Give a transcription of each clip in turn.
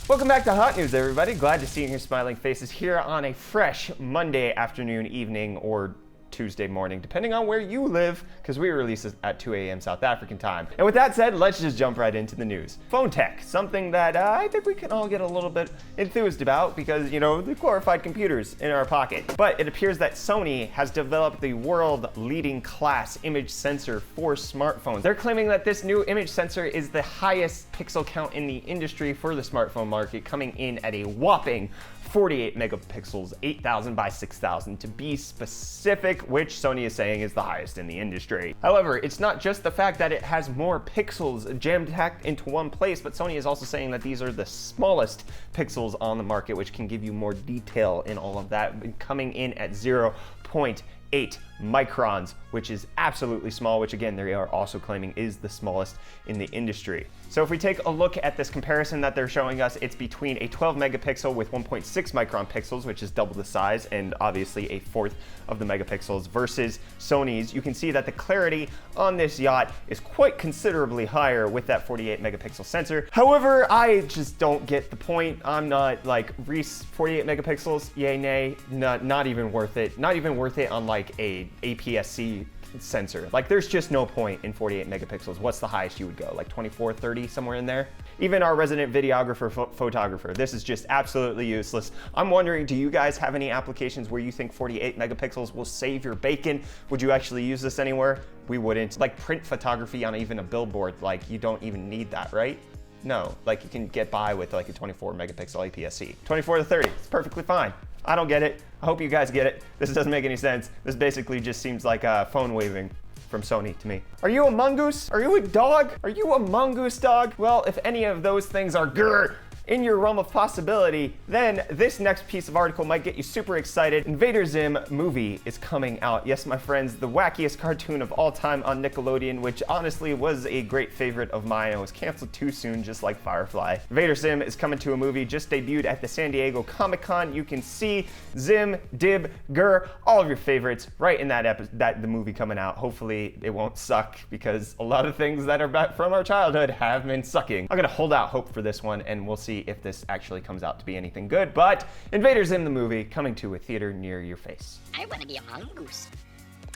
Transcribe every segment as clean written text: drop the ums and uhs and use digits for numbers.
Welcome back to Hot News, everybody. Glad to see your smiling faces here on a fresh Monday afternoon, evening, or Tuesday morning, depending on where you live, because we release this at 2 a.m. South African time. And with that said, let's just jump right into the news. Phone tech, something that I think we can all get a little bit enthused about because, you know, the glorified computers in our pocket. But it appears that Sony has developed the world-leading class image sensor for smartphones. They're claiming that this new image sensor is the highest pixel count in the industry for the smartphone market, coming in at a whopping 48 megapixels, 8,000 by 6,000 to be specific, which Sony is saying is the highest in the industry. However, it's not just the fact that it has more pixels jammed-packed into one place, but Sony is also saying that these are the smallest pixels on the market, which can give you more detail in all of that, coming in at 0.8 microns, which is absolutely small, which again, they are also claiming is the smallest in the industry. So if we take a look at this comparison that they're showing us, it's between a 12 megapixel with 1.6 micron pixels, which is double the size and obviously a fourth of the megapixels, versus Sony's. You can see that the clarity on this yacht is quite considerably higher with that 48 megapixel sensor. However, I just don't get the point. I'm not like Reece 48 megapixels, yay, nay, not even worth it. Not even worth it on like a APS-C sensor. Like there's just no point in 48 megapixels. What's the highest you would go? Like 24, 30, somewhere in there? Even our resident videographer, photographer, this is just absolutely useless. I'm wondering, do you guys have any applications where you think 48 megapixels will save your bacon? Would you actually use this anywhere? We wouldn't. Like print photography on even a billboard, like you don't even need that, right? No, like you can get by with like a 24 megapixel APS-C. 24 to 30, it's perfectly fine. I don't get it. I hope you guys get it. This doesn't make any sense. This basically just seems like phone waving from Sony to me. Are you a mongoose? Are you a dog? Are you a mongoose dog? Well, if any of those things are grr in your realm of possibility, then this next piece of article might get you super excited. Invader Zim Movie is coming out. Yes, my friends, the wackiest cartoon of all time on Nickelodeon, which honestly was a great favorite of mine and was canceled too soon, just like Firefly. Invader Zim is coming to a movie, just debuted at the San Diego Comic-Con. You can see Zim, Dib, Gur, all of your favorites right in the movie coming out. Hopefully it won't suck, because a lot of things that are back from our childhood have been sucking. I'm gonna hold out hope for this one, and we'll see if this actually comes out to be anything good. But Invader Zim the movie, coming to a theater near your face. I want to be a mongoose.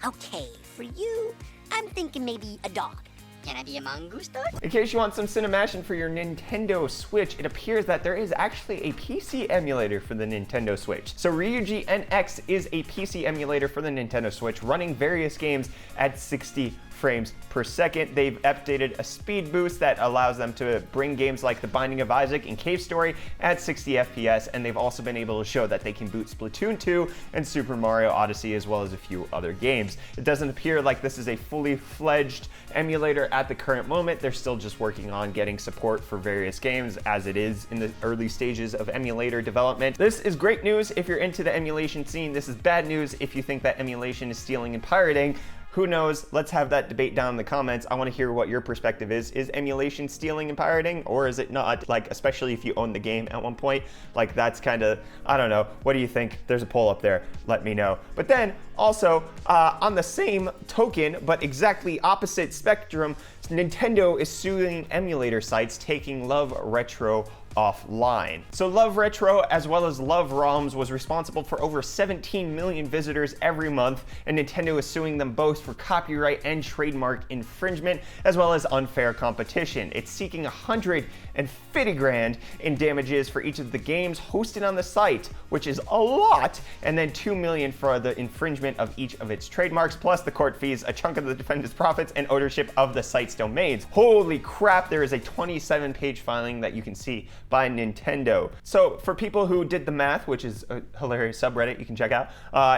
Okay, for you, I'm thinking maybe a dog. Can I be a mongoose dog? In case you want some cinemation for your Nintendo Switch, it appears that there is actually a PC emulator for the Nintendo Switch. So Ryuji NX is a PC emulator for the Nintendo Switch, running various games at 60 frames per second. They've updated a speed boost that allows them to bring games like The Binding of Isaac and Cave Story at 60 FPS, and they've also been able to show that they can boot Splatoon 2 and Super Mario Odyssey, as well as a few other games. It doesn't appear like this is a fully fledged emulator at the current moment. They're still just working on getting support for various games, as it is in the early stages of emulator development. This is great news if you're into the emulation scene. This is bad news if you think that emulation is stealing and pirating. Who knows? Let's have that debate down in the comments. I want to hear what your perspective is. Is emulation stealing and pirating, or is it not? Like, especially if you own the game at one point, like that's kind of, I don't know. What do you think? There's a poll up there. Let me know. But then also on the same token, but exactly opposite spectrum, Nintendo is suing emulator sites taking Love Retro offline. So Love Retro, as well as Love ROMs, was responsible for over 17 million visitors every month, and Nintendo is suing them both for copyright and trademark infringement, as well as unfair competition. It's seeking $150 grand in damages for each of the games hosted on the site, which is a lot, and then $2 million for the infringement of each of its trademarks, plus the court fees, a chunk of the defendant's profits, and ownership of the site's domains. Holy crap, there is a 27-page filing that you can see by Nintendo. So for people who did the math, which is a hilarious subreddit you can check out,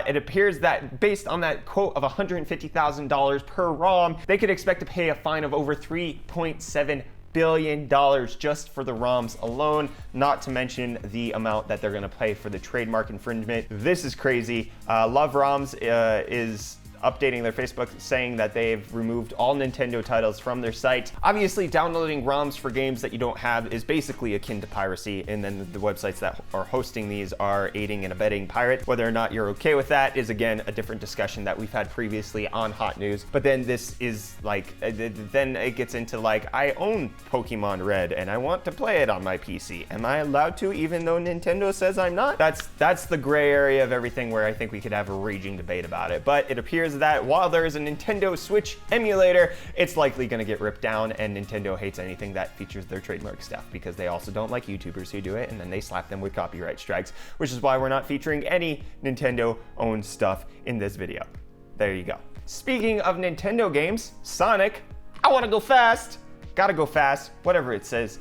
it appears that based on that quote of $150,000 per ROM, they could expect to pay a fine of over $3.7 billion just for the ROMs alone, not to mention the amount that they're gonna pay for the trademark infringement. This is crazy. Love ROMs is updating their Facebook saying that they've removed all Nintendo titles from their site. Obviously, downloading ROMs for games that you don't have is basically akin to piracy, and then the websites that are hosting these are aiding and abetting pirate. Whether or not you're okay with that is, again, a different discussion that we've had previously on Hot News. But then this is like, then it gets into like, I own Pokemon Red and I want to play it on my PC. Am I allowed to, even though Nintendo says I'm not? That's the gray area of everything where I think we could have a raging debate about it. But it appears that while there is a Nintendo Switch emulator, it's likely going to get ripped down, and Nintendo hates anything that features their trademark stuff because they also don't like YouTubers who do it, and then they slap them with copyright strikes, which is why we're not featuring any Nintendo-owned stuff in this video. There you go. Speaking of Nintendo games, Sonic, I want to go fast. Gotta go fast, whatever it says.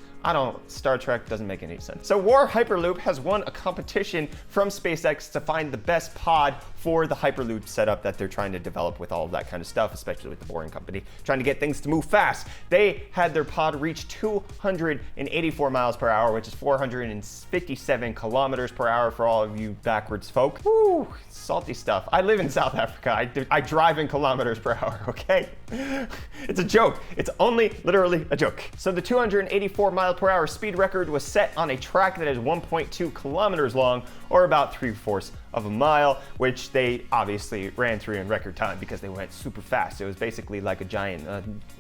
Star Trek doesn't make any sense. So Warr Hyperloop has won a competition from SpaceX to find the best pod for the Hyperloop setup that they're trying to develop with all of that kind of stuff, especially with the Boring Company, trying to get things to move fast. They had their pod reach 284 miles per hour, which is 457 kilometers per hour for all of you backwards folk. Woo, salty stuff. I live in South Africa. I drive in kilometers per hour, okay? It's a joke. It's only literally a joke. So the 284 mile per hour speed record was set on a track that is 1.2 kilometers long, or about 3/4 of a mile, which they obviously ran through in record time because they went super fast. It was basically like a giant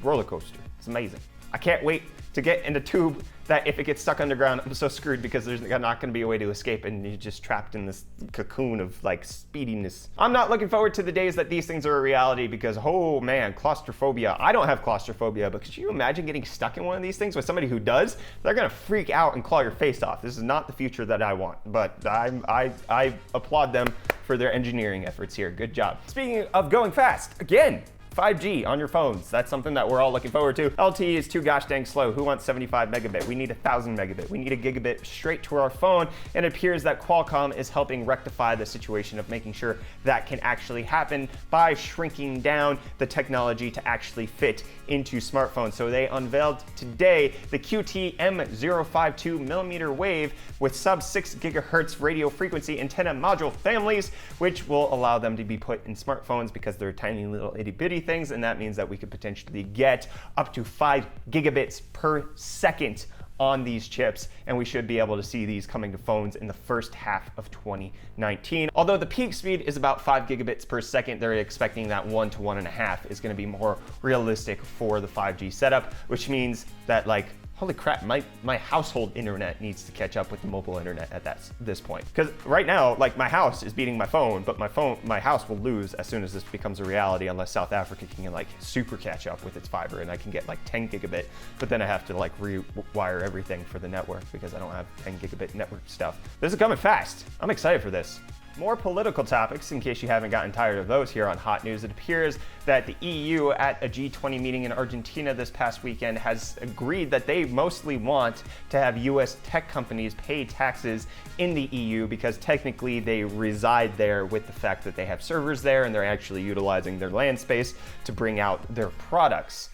roller coaster. It's amazing. I can't wait to get in a tube that if it gets stuck underground, I'm so screwed because there's not going to be a way to escape and you're just trapped in this cocoon of like speediness. I'm not looking forward to the days that these things are a reality because, oh man, claustrophobia. I don't have claustrophobia, but could you imagine getting stuck in one of these things with somebody who does? They're going to freak out and claw your face off. This is not the future that I want, but I applaud them for their engineering efforts here. Good job. Speaking of going fast, again, 5G on your phones. That's something that we're all looking forward to. LTE is too gosh dang slow. Who wants 75 megabit? We need 1,000 megabit. We need a gigabit straight to our phone. And it appears that Qualcomm is helping rectify the situation of making sure that can actually happen by shrinking down the technology to actually fit into smartphones. So they unveiled today the QT M052 millimeter wave with sub 6 gigahertz radio frequency antenna module families, which will allow them to be put in smartphones because they're tiny little itty bitty things, and that means that we could potentially get up to 5 gigabits per second on these chips, and we should be able to see these coming to phones in the first half of 2019. Although the peak speed is about 5 gigabits per second, they're expecting that 1 to 1.5 is going to be more realistic for the 5G setup, which means that, like, holy crap, my household internet needs to catch up with the mobile internet at this point. Because right now, like, my house is beating my phone, but my house will lose as soon as this becomes a reality, unless South Africa can like super catch up with its fiber and I can get like 10 gigabit, but then I have to like rewire everything for the network because I don't have 10 gigabit network stuff. This is coming fast. I'm excited for this. More political topics, in case you haven't gotten tired of those here on Hot News. It appears that the EU at a G20 meeting in Argentina this past weekend has agreed that they mostly want to have US tech companies pay taxes in the EU because technically they reside there with the fact that they have servers there and they're actually utilizing their land space to bring out their products.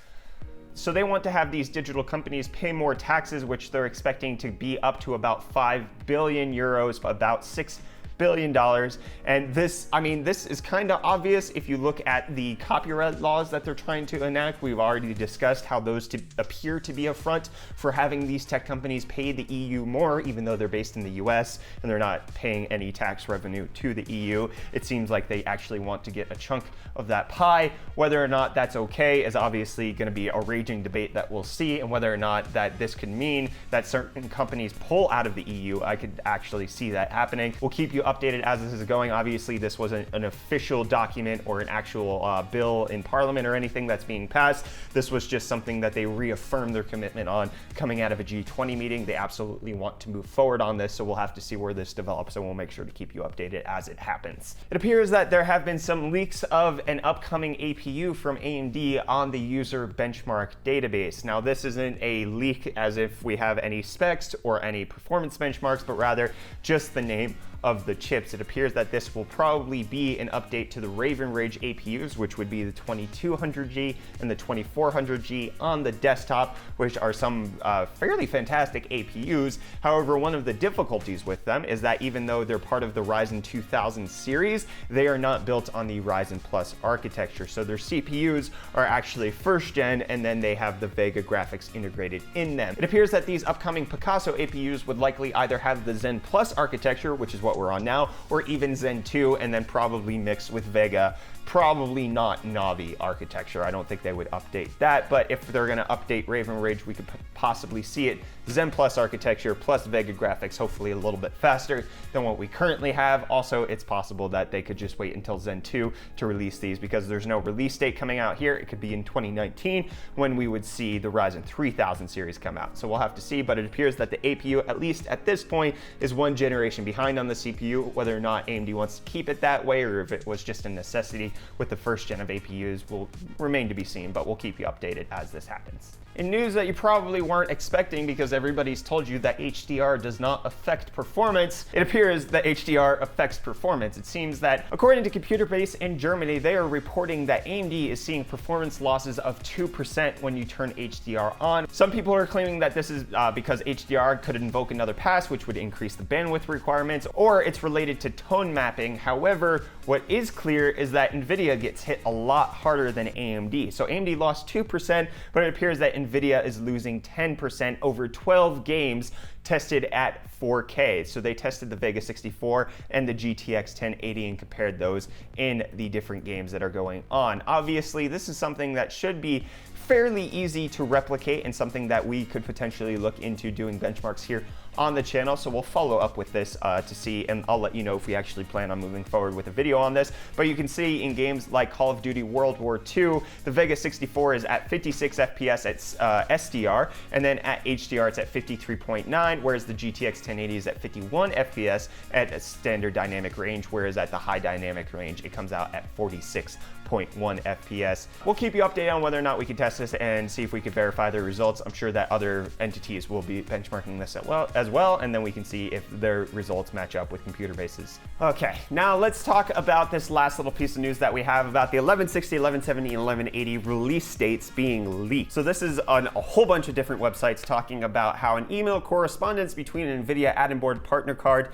So they want to have these digital companies pay more taxes, which they're expecting to be up to about 5 billion euros, about $6 billion. And this is kind of obvious if you look at the copyright laws that they're trying to enact. We've already discussed how those appear to be a front for having these tech companies pay the EU more, even though they're based in the US and they're not paying any tax revenue to the EU. It seems like they actually want to get a chunk of that pie. Whether or not that's okay is obviously going to be a raging debate that we'll see, and whether or not that this could mean that certain companies pull out of the EU, I could actually see that happening. We'll keep you updated as this is going. Obviously, this wasn't an official document or an actual bill in Parliament or anything that's being passed. This was just something that they reaffirmed their commitment on coming out of a G20 meeting. They absolutely want to move forward on this, so we'll have to see where this develops, and we'll make sure to keep you updated as it happens. It appears that there have been some leaks of an upcoming APU from AMD on the user benchmark database. Now, this isn't a leak as if we have any specs or any performance benchmarks, but rather just the name of the chips. It appears that this will probably be an update to the Raven Ridge APUs, which would be the 2200G and the 2400G on the desktop, which are some fairly fantastic APUs. However, one of the difficulties with them is that even though they're part of the Ryzen 2000 series, they are not built on the Ryzen Plus architecture. So their CPUs are actually first gen, and then they have the Vega graphics integrated in them. It appears that these upcoming Picasso APUs would likely either have the Zen Plus architecture, which is what we're on now, or even Zen 2, and then probably mixed with Vega. Probably not Navi architecture. I don't think they would update that, but if they're going to update Raven Ridge, we could possibly see it Zen Plus architecture plus Vega graphics, hopefully a little bit faster than what we currently have. Also, it's possible that they could just wait until Zen 2 to release these, because there's no release date coming out here. It could be in 2019 when we would see the Ryzen 3000 series come out. So we'll have to see, but it appears that the APU, at least at this point, is one generation behind on the CPU. Whether or not AMD wants to keep it that way, or if it was just a necessity with the first gen of APUs, will remain to be seen, but we'll keep you updated as this happens. In news that you probably weren't expecting, because everybody's told you that HDR does not affect performance, it appears that HDR affects performance. It seems that, according to Computer Base in Germany, they are reporting that AMD is seeing performance losses of 2% when you turn HDR on. Some people are claiming that this is because HDR could invoke another pass, which would increase the bandwidth requirements, or it's related to tone mapping. However, what is clear is that Nvidia gets hit a lot harder than AMD. So AMD lost 2%, but it appears that Nvidia is losing 10% over 12 games tested at 4K. So they tested the Vega 64 and the GTX 1080 and compared those in the different games that are going on. Obviously, this is something that should be fairly easy to replicate, and something that we could potentially look into doing benchmarks here on the channel. So we'll follow up with this to see, and I'll let you know if we actually plan on moving forward with a video on this. But you can see in games like Call of Duty World War II, the Vega 64 is at 56 FPS at SDR, and then at HDR it's at 53.9, whereas the GTX 1080 is at 51 FPS at a standard dynamic range, whereas at the high dynamic range it comes out at 46.1 FPS. We'll keep you updated on whether or not we can test this and see if we can verify the results. I'm sure that other entities will be benchmarking this as well, and then we can see if their results match up with Computer Base's. Okay, now let's talk about this last little piece of news that we have about the 1160, 1170, and 1180 release dates being leaked. So this is on a whole bunch of different websites talking about how an email correspondence between an NVIDIA add-in board partner card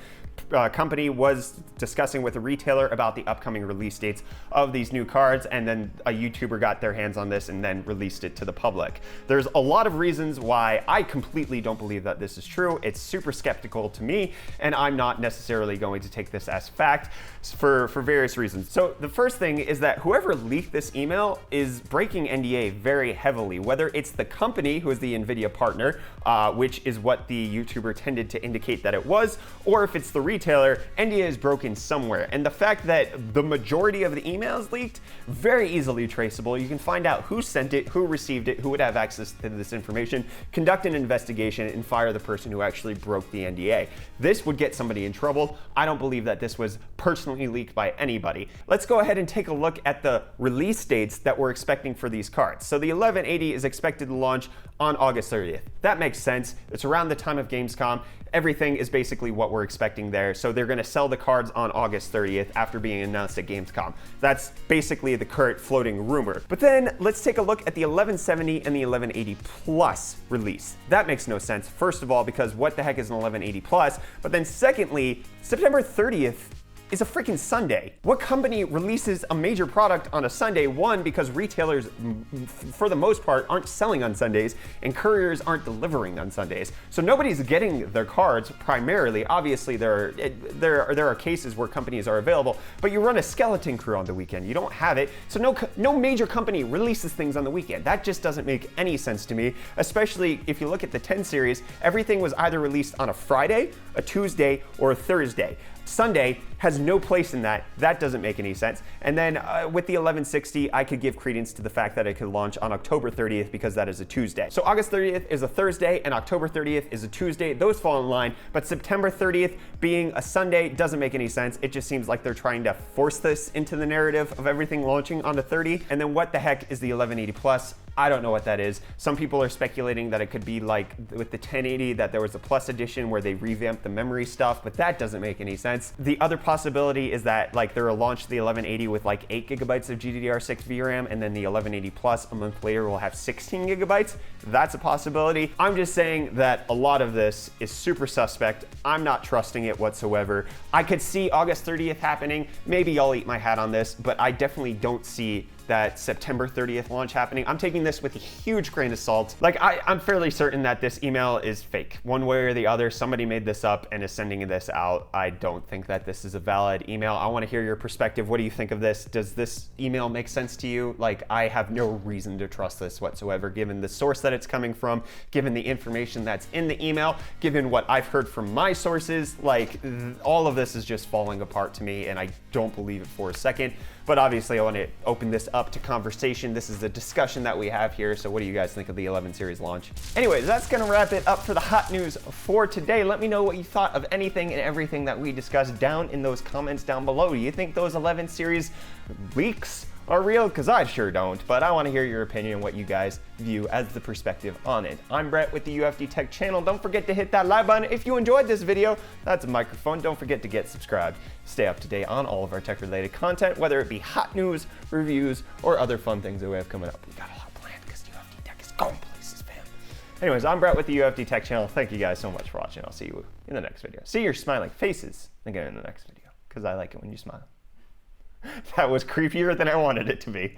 company was discussing with a retailer about the upcoming release dates of these new cards, and then a YouTuber got their hands on this and then released it to the public. There's a lot of reasons why I completely don't believe that this is true. It's super skeptical to me, and I'm not necessarily going to take this as fact for various reasons. So the first thing is that whoever leaked this email is breaking NDA very heavily, whether it's the company, who is the NVIDIA partner, which is what the YouTuber tended to indicate that it was, or if it's the retailer, NDA is broken somewhere. And the fact that the majority of the emails leaked, very easily traceable. You can find out who sent it, who received it, who would have access to this information, conduct an investigation, and fire the person who actually broke the NDA. This would get somebody in trouble. I don't believe that this was personally leaked by anybody. Let's go ahead and take a look at the release dates that we're expecting for these cards. So the 1180 is expected to launch on August 30th. That makes sense. It's around the time of Gamescom. Everything is basically what we're expecting there. So they're going to sell the cards on August 30th after being announced at Gamescom. That's basically the current floating rumor. But then let's take a look at the 1170 and the 1180 Plus release. That makes no sense. First of all, because what the heck is an 1180 Plus? But then secondly, September 30th is a freaking Sunday. What company releases a major product on a Sunday? One, because retailers, for the most part, aren't selling on Sundays, and couriers aren't delivering on Sundays. So nobody's getting their cards primarily. Obviously, there are cases where companies are available, but you run a skeleton crew on the weekend. You don't have it. So no major company releases things on the weekend. That just doesn't make any sense to me, especially if you look at the 10 series, everything was either released on a Friday, a Tuesday, or a Thursday. Sunday has no place in that. That doesn't make any sense. And then with the 1160, I could give credence to the fact that it could launch on October 30th because that is a Tuesday. So August 30th is a Thursday and October 30th is a Tuesday. Those fall in line, but September 30th being a Sunday doesn't make any sense. It just seems like they're trying to force this into the narrative of everything launching on the 30. And then what the heck is the 1180 Plus? I don't know what that is. Some people are speculating that it could be like with the 1080, that there was a Plus edition where they revamped the memory stuff, but that doesn't make any sense. comments. The other possibility is that like they'll launch the 1180 with like 8 gigabytes of GDDR6 VRAM, and then the 1180 Plus a month later will have 16 gigabytes. That's a possibility. I'm just saying that a lot of this is super suspect. I'm not trusting it whatsoever. I could see August 30th happening. Maybe I'll eat my hat on this, but I definitely don't see that September 30th launch happening. I'm taking this with a huge grain of salt. Like I'm fairly certain that this email is fake. One way or the other, somebody made this up and is sending this out. I don't think that this is a valid email. I want to hear your perspective. What do you think of this? Does this email make sense to you? Like, I have no reason to trust this whatsoever, given the source that it's coming from, given the information that's in the email, given what I've heard from my sources. Like, all of this is just falling apart to me, and I don't believe it for a second. But obviously I want to open this up to conversation. This is the discussion that we have here. So what do you guys think of the 11 series launch? Anyways, that's going to wrap it up for the hot news for today. Let me know what you thought of anything and everything that we discussed down in those comments down below. Do you think those 11 series leaks are real? Because I sure don't, but I want to hear your opinion and what you guys view as the perspective on it. I'm Brett with the UFD Tech channel. Don't forget to hit that like button if you enjoyed this video. That's a microphone. Don't forget to get subscribed. Stay up to date on all of our tech related content, whether it be hot news, reviews, or other fun things that we have coming up. We got a lot planned because UFD Tech is going places, fam. Anyways, I'm Brett with the UFD Tech channel. Thank you guys so much for watching. I'll see you in the next video. See your smiling faces again in the next video, because I like it when you smile. That was creepier than I wanted it to be.